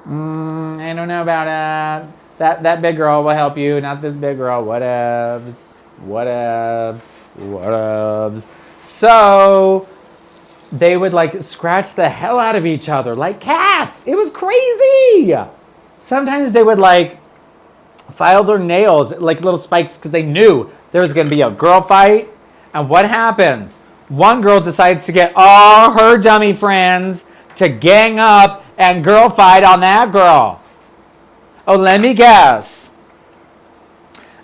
I don't know about it. That big girl will help you, not this big girl. Whatevs. So they would like scratch the hell out of each other like cats. It was crazy. Sometimes they would like file their nails like little spikes because they knew there was going to be a girl fight. And what happens? One girl decides to get all her dummy friends to gang up and girl fight on that girl. Oh, let me guess.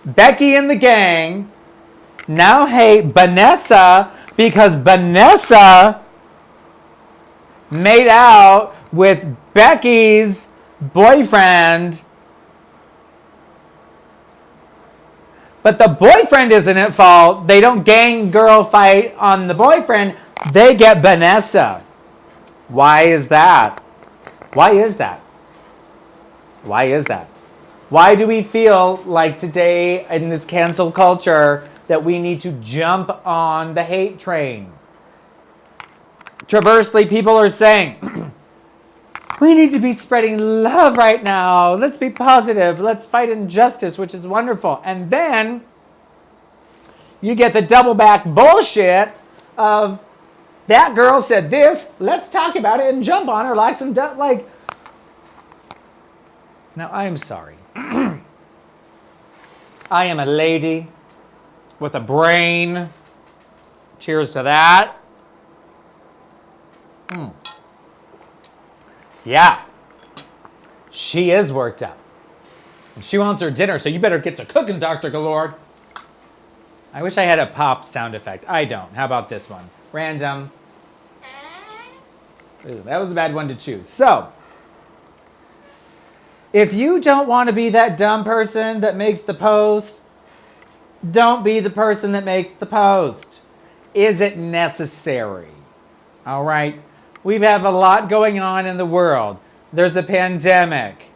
Becky and the gang now hate Vanessa because Vanessa made out with Becky's boyfriend. But the boyfriend isn't at fault. They don't gang girl fight on the boyfriend. They get Vanessa. Why is that? Why is that? Why is that? Why do we feel like today in this cancel culture that we need to jump on the hate train? Traversely, people are saying, we need to be spreading love right now. Let's be positive. Let's fight injustice, which is wonderful. And then you get the double back bullshit of that girl said this. Let's talk about it and jump on her like some like. Now, I'm sorry. I am a lady with a brain. Cheers to that. Yeah. She is worked up. And she wants her dinner, so you better get to cooking, Dr. Galore. I wish I had a pop sound effect. I don't. How about this one? Random. Ooh, that was a bad one to choose. So, if you don't want to be that dumb person that makes the post, don't be the person that makes the post. Is it necessary? All right. We have a lot going on in the world. There's a pandemic.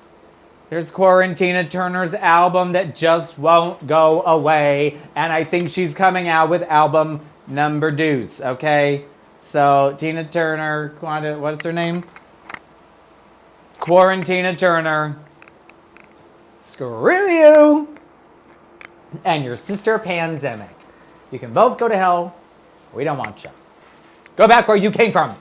There's Quarantina Turner's album that just won't go away. And I think she's coming out with album number deuce, okay? So, Tina Turner, what's her name? Quarantina Turner. Screw you and your sister pandemic. You can both go to hell. We don't want you. Go back where you came from,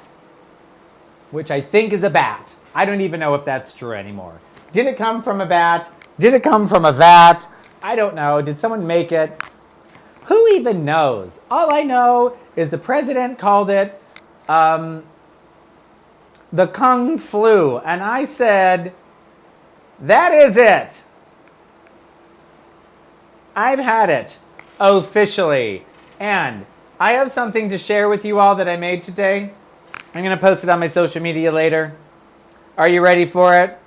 which I think is a bat. I don't even know if that's true anymore. Did it come from a bat? Did it come from a vat? I don't know. Did someone make it? Who even knows? All I know is the president called it the Kung Flu. And I said, that is it. I've had it officially. And I have something to share with you all that I made today. I'm going to post it on my social media later. Are you ready for it?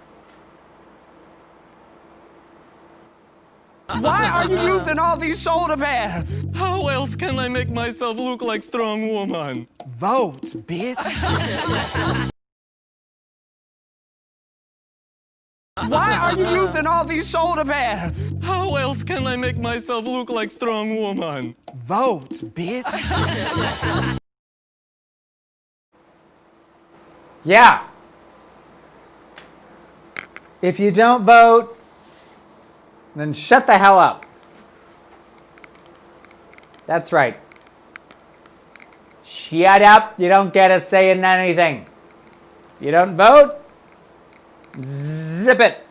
Why are you using all these shoulder pads? How else can I make myself look like strong woman? Vote, bitch. Why are you using all these shoulder pads? How else can I make myself look like strong woman? Vote, bitch. Yeah. If you don't vote, then shut the hell up. That's right. Shut up. You don't get a say in anything. You don't vote? Zip it.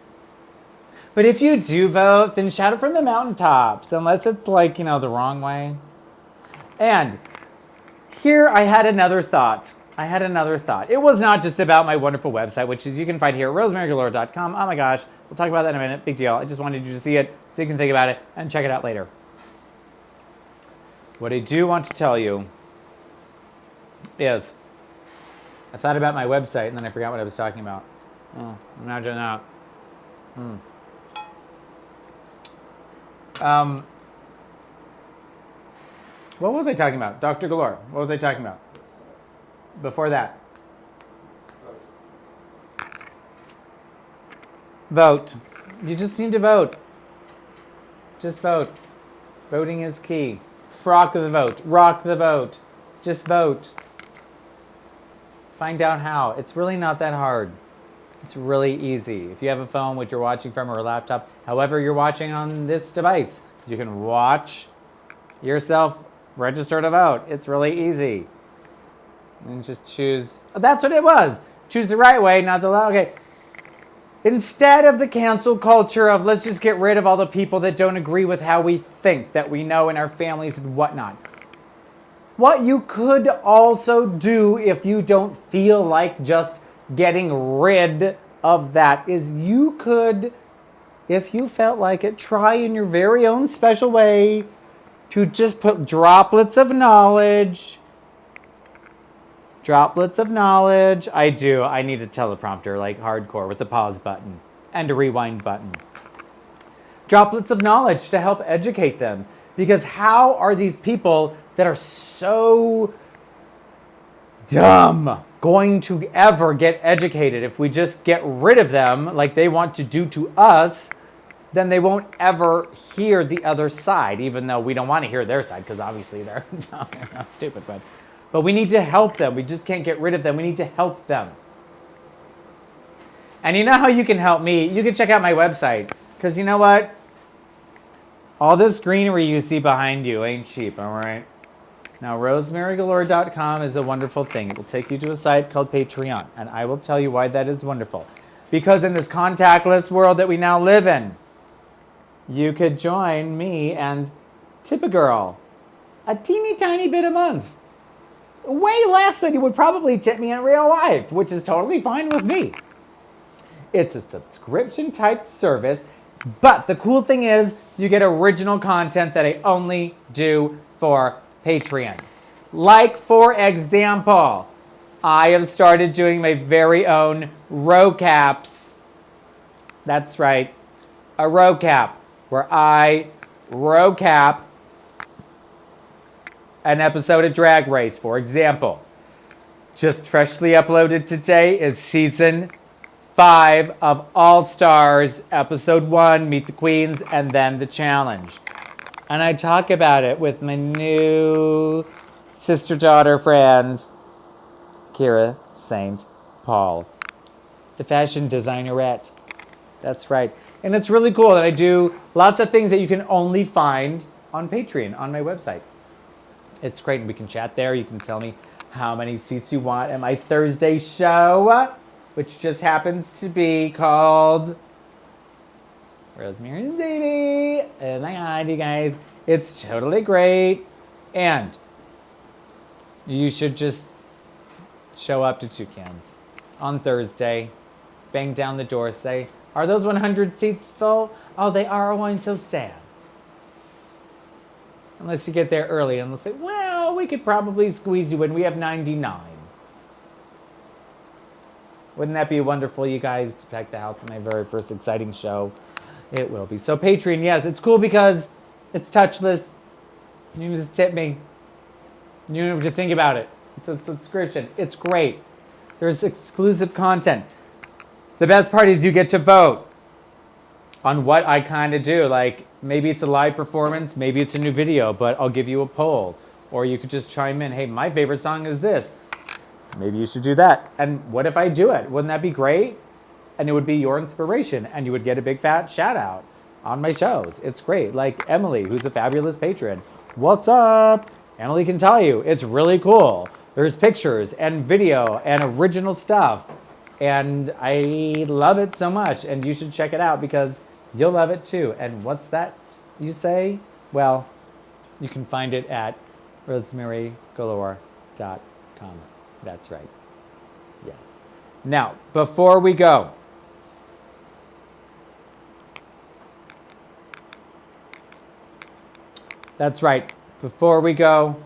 But if you do vote, then shout it from the mountaintops, unless it's like, the wrong way. And here I had another thought. It was not just about my wonderful website, which is you can find here at rosemarygalore.com. Oh my gosh, we'll talk about that in a minute. Big deal. I just wanted you to see it so you can think about it and check it out later. What I do want to tell you is I thought about my website and then I forgot what I was talking about. Oh, imagine that. What was I talking about? Dr. Galore. What was I talking about? Before that. Vote. You just need to vote. Just vote. Voting is key. Frock the vote. Rock the vote. Just vote. Find out how. It's really not that hard. It's really easy. If you have a phone which you're watching from or a laptop, however you're watching on this device, you can watch yourself register to vote. It's really easy. And just choose. Oh, that's what it was. Choose the right way, not the left. Okay. Instead of the cancel culture of let's just get rid of all the people that don't agree with how we think, that we know in our families and whatnot. What you could also do if you don't feel like just getting rid of that is you could, if you felt like it, try in your very own special way to just put droplets of knowledge. Droplets of knowledge. I need a teleprompter, like hardcore, with a pause button and a rewind button. Droplets of knowledge to help educate them. Because how are these people that are so dumb going to ever get educated? If we just get rid of them like they want to do to us, then they won't ever hear the other side, even though we don't want to hear their side, because obviously they're not stupid, but we need to help them. We just can't get rid of them. We need to help them. And you know how you can help me? You can check out my website, because you know what? All this greenery you see behind you ain't cheap, all right? Now, rosemarygalore.com is a wonderful thing. It will take you to a site called Patreon, and I will tell you why that is wonderful. Because in this contactless world that we now live in, you could join me and tip a girl a teeny tiny bit a month. Way less than you would probably tip me in real life, which is totally fine with me. It's a subscription type service, but the cool thing is you get original content that I only do for Patreon. Like, for example, I have started doing my very own rocaps. That's right, a rocap, where I rocap an episode of Drag Race. For example, just freshly uploaded today is season 5 of All Stars, episode 1, Meet the Queens, and then the challenge. And I talk about it with my new sister-daughter friend, Kira St. Paul, the fashion designerette. That's right. And it's really cool that I do lots of things that you can only find on Patreon, on my website. It's great. We can chat there. You can tell me how many seats you want at my Thursday show, which just happens to be called Rosemary's Baby. Oh my God, you guys. It's totally great. And you should just show up to Toucans on Thursday. Bang down the door. Say, are those 100 seats full? Oh, they are. Oh, I'm so sad. Unless you get there early and they'll say, well, we could probably squeeze you in. We have 99. Wouldn't that be wonderful, you guys, to pack the house for my very first exciting show? It will be. So Patreon, yes, it's cool because it's touchless. You can just tip me. You don't have to think about it. It's a subscription. It's great. There's exclusive content. The best part is you get to vote on what I kind of do. Like, maybe it's a live performance, maybe it's a new video, but I'll give you a poll. Or you could just chime in, hey, my favorite song is this. Maybe you should do that. And what if I do it? Wouldn't that be great? And it would be your inspiration, and you would get a big fat shout out on my shows. It's great. Like Emily, who's a fabulous patron, what's up? Emily can tell you, it's really cool. There's pictures and video and original stuff. And I love it so much. And you should check it out because you'll love it too. And what's that you say? Well, you can find it at rosemarygalore.com. That's right. Yes. Now, before we go, that's right. Before we go,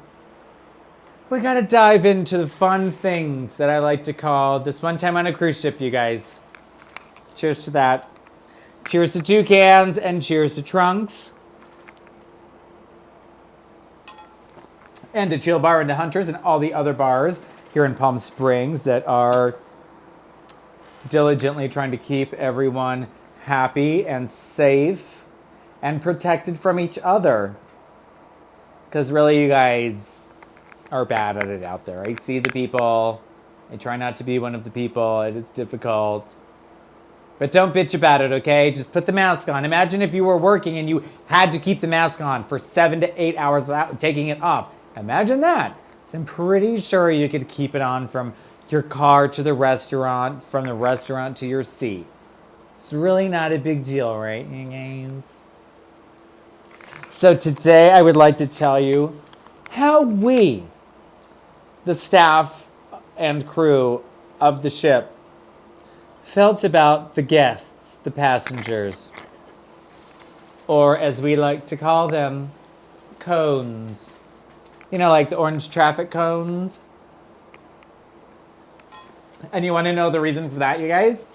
we gotta dive into the fun things that I like to call this one time on a cruise ship, you guys. Cheers to that. Cheers to toucans and cheers to trunks. And to Chill Bar and to Hunters and all the other bars here in Palm Springs that are diligently trying to keep everyone happy and safe and protected from each other. Because really, you guys are bad at it out there. I see the people. I try not to be one of the people. It's difficult. But don't bitch about it, okay? Just put the mask on. Imagine if you were working and you had to keep the mask on for 7 to 8 hours without taking it off. Imagine that. So I'm pretty sure you could keep it on from your car to the restaurant, from the restaurant to your seat. It's really not a big deal, right, you guys? So today I would like to tell you how we, the staff and crew of the ship, felt about the guests, the passengers, or as we like to call them, cones. You know, like the orange traffic cones. And you want to know the reason for that, you guys?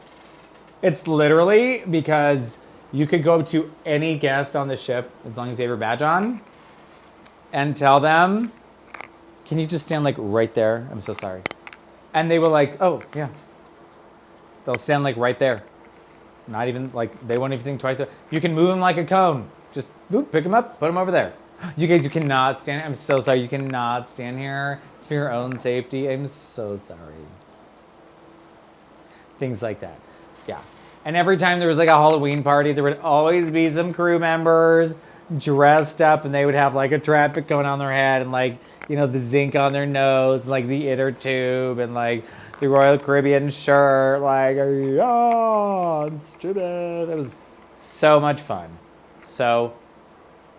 It's literally because you could go to any guest on the ship, as long as you have your badge on, and tell them, can you just stand like right there? I'm so sorry. And they will like, oh, yeah. They'll stand like right there. Not even like, they won't even think twice. You can move them like a cone. Just boop, pick them up, put them over there. You guys, you cannot stand, I'm so sorry, you cannot stand here. It's for your own safety. I'm so sorry. Things like that, yeah. And every time there was like a Halloween party, there would always be some crew members dressed up and they would have like a traffic cone on their head and like, you know, the zinc on their nose, like the inner tube and like the Royal Caribbean shirt, like, oh, stupid. It was so much fun. So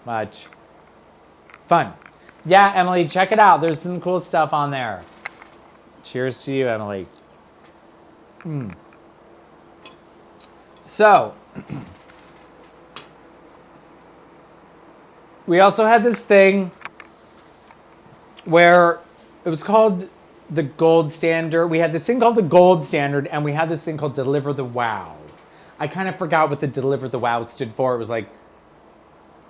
much fun. Yeah, Emily, check it out. There's some cool stuff on there. Cheers to you, Emily. So, we also had this thing where it was called the gold standard. We had this thing called the gold standard, and we had this thing called Deliver the Wow. I kind of forgot what the Deliver the Wow stood for. It was like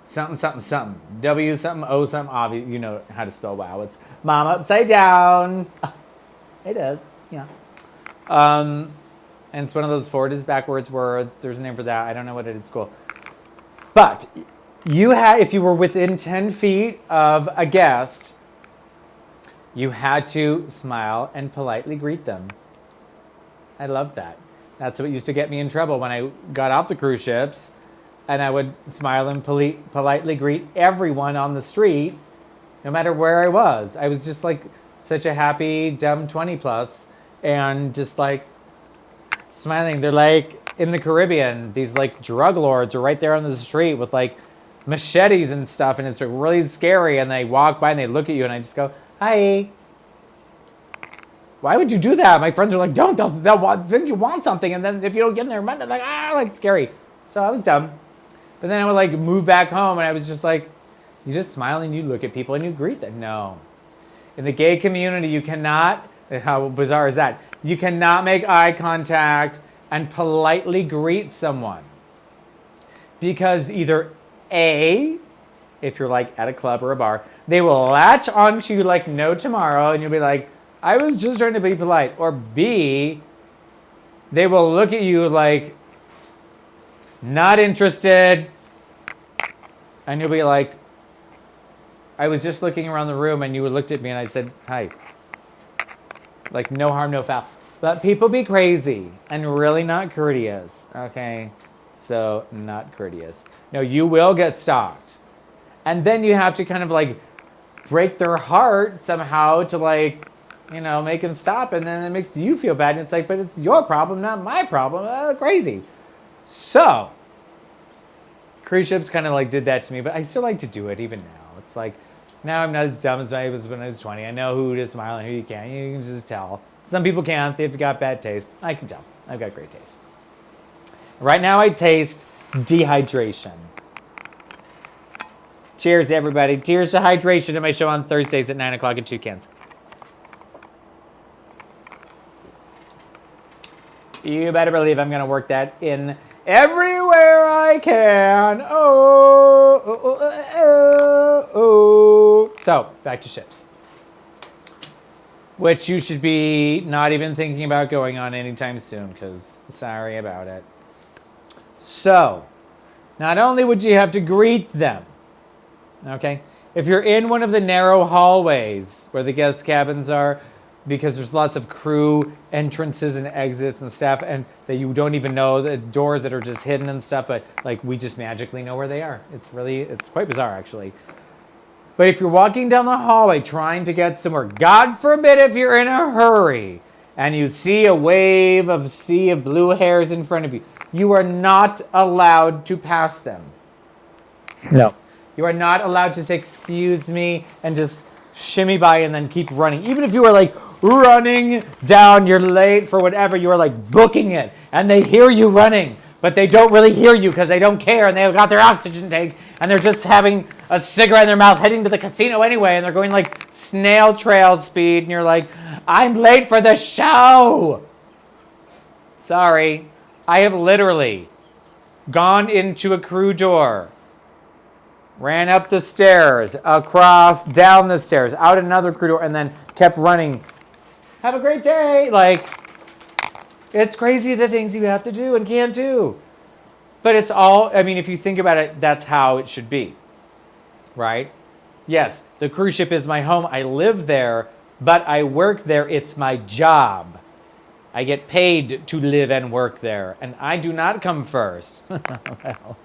something, something, something. W something, O something. Obviously, you know how to spell wow. It's mom upside down. It is, yeah. And it's one of those forward is backwards words. There's a name for that. I don't know what it is. Cool. But you had, if you were within 10 feet of a guest, you had to smile and politely greet them. I love that. That's what used to get me in trouble when I got off the cruise ships, and I would smile and politely greet everyone on the street, no matter where I was. I was just like such a happy, dumb 20 plus, and just like smiling. They're like in the Caribbean, these like drug lords are right there on the street with like machetes and stuff, and it's really scary, and they walk by and they look at you, and I just go, hi. Why would you do that? My friends are like, don't, they'll think you want something, and then if you don't get in their mind, they're like, like scary. So I was dumb. But then I would like move back home, and I was just like, you just smile and you look at people and you greet them. No. In the gay community, you cannot, how bizarre is that? You cannot make eye contact and politely greet someone. Because either A, if you're like at a club or a bar, they will latch onto you like no tomorrow, and you'll be like, I was just trying to be polite. Or B, they will look at you like, not interested, and you'll be like, I was just looking around the room and you looked at me and I said, hi. Like no harm, no foul. But people be crazy and really not courteous, okay? So not courteous. No, you will get stalked. And then you have to kind of like break their heart somehow to like, you know, make them stop. And then it makes you feel bad. And it's like, but it's your problem, not my problem. Crazy. So cruise ships kind of like did that to me, but I still like to do it even now. It's like, now I'm not as dumb as I was when I was 20. I know who to smile and who you can't. You can just tell. Some people can't. They've got bad taste. I can tell. I've got great taste. Right now I taste dehydration. Cheers, everybody. Cheers to hydration to my show on Thursdays at 9 o'clock at Toucans. You better believe I'm going to work that in everywhere I can. Oh. So, back to ships. Which you should be not even thinking about going on anytime soon, because sorry about it. So, not only would you have to greet them, okay? If you're in one of the narrow hallways where the guest cabins are, because there's lots of crew entrances and exits and stuff, and that you don't even know, the doors that are just hidden and stuff, but like we just magically know where they are. It's quite bizarre actually. But if you're walking down the hallway trying to get somewhere, God forbid if you're in a hurry and you see a sea of blue hairs in front of you, you are not allowed to pass them. No. You are not allowed to say, excuse me, and just shimmy by and then keep running. Even if you are like running down, you're late for whatever, you are like booking it, and they hear you running, but they don't really hear you because they don't care, and they've got their oxygen tank, and they're just having a cigarette in their mouth heading to the casino anyway, and they're going like snail trail speed, and you're like, I'm late for the show. Sorry. I have literally gone into a crew door, ran up the stairs, across, down the stairs, out another crew door, and then kept running. Have a great day. Like, it's crazy the things you have to do and can't do. But it's all, I mean, if you think about it, that's how it should be, right? Yes, the cruise ship is my home. I live there, but I work there. It's my job. I get paid to live and work there, and I do not come first. Well,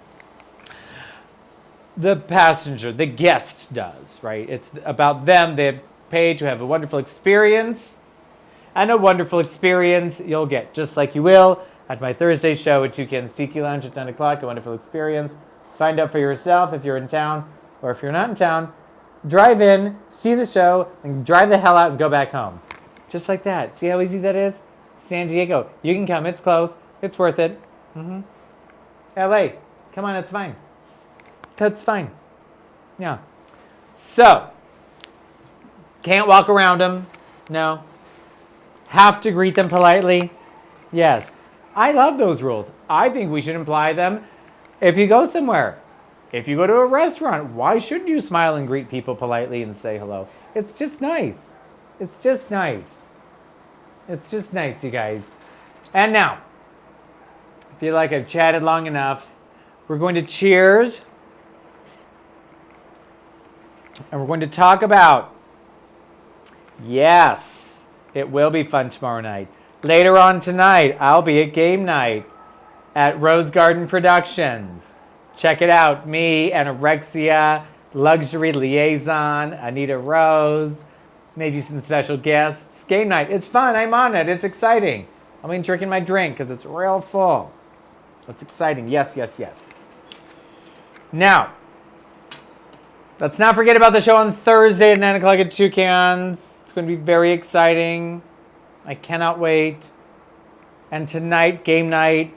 the passenger, the guest does, right? It's about them. They have paid to have a wonderful experience, and a wonderful experience you'll get, just like you will at my Thursday show at Toucan's Tiki Lounge at 9 o'clock, a wonderful experience. Find out for yourself if you're in town, or if you're not in town, drive in, see the show, and drive the hell out and go back home. Just like that. See how easy that is? San Diego, you can come. It's close. It's worth it. LA, come on, it's fine. It's fine. Yeah. So, can't walk around them. No. Have to greet them politely. Yes. I love those rules. I think we should imply them if you go somewhere. If you go to a restaurant, why shouldn't you smile and greet people politely and say hello? It's just nice. It's just nice. It's just nice, you guys. And now, I feel like I've chatted long enough. We're going to cheers. And we're going to talk about, yes, it will be fun tomorrow night. Later on tonight, I'll be at game night at Rose Garden Productions. Check it out. Me, Anorexia, Luxury Liaison, Anita Rose, maybe some special guests. Game night. It's fun. I'm on it. It's exciting. I mean, drinking my drink because it's real full. It's exciting. Yes, yes, yes. Now, let's not forget about the show on Thursday at 9 o'clock at Toucans. It's going to be very exciting. I cannot wait. And tonight, game night,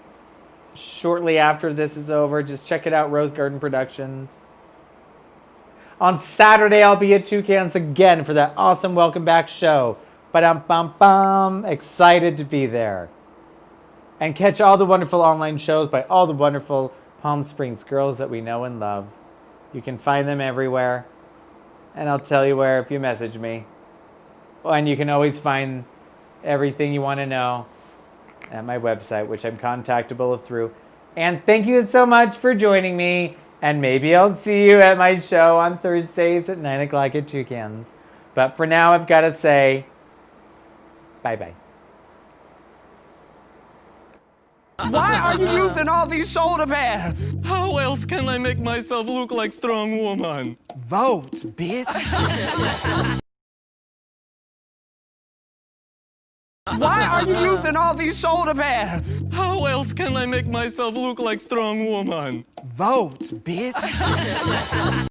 shortly after this is over, just check it out, Rose Garden Productions. On Saturday, I'll be at Toucans again for that awesome Welcome Back show. Ba-dum-bum-bum. Excited to be there. And catch all the wonderful online shows by all the wonderful Palm Springs girls that we know and love. You can find them everywhere. And I'll tell you where if you message me. And you can always find everything you want to know at my website, which I'm contactable through. And thank you so much for joining me. And maybe I'll see you at my show on Thursdays at 9 o'clock at Toucans. But for now, I've got to say, bye-bye. Why are you using all these shoulder pads? How else can I make myself look like strong woman? Vote, bitch. Why are you using all these shoulder pads? How else can I make myself look like strong woman? Vote, bitch.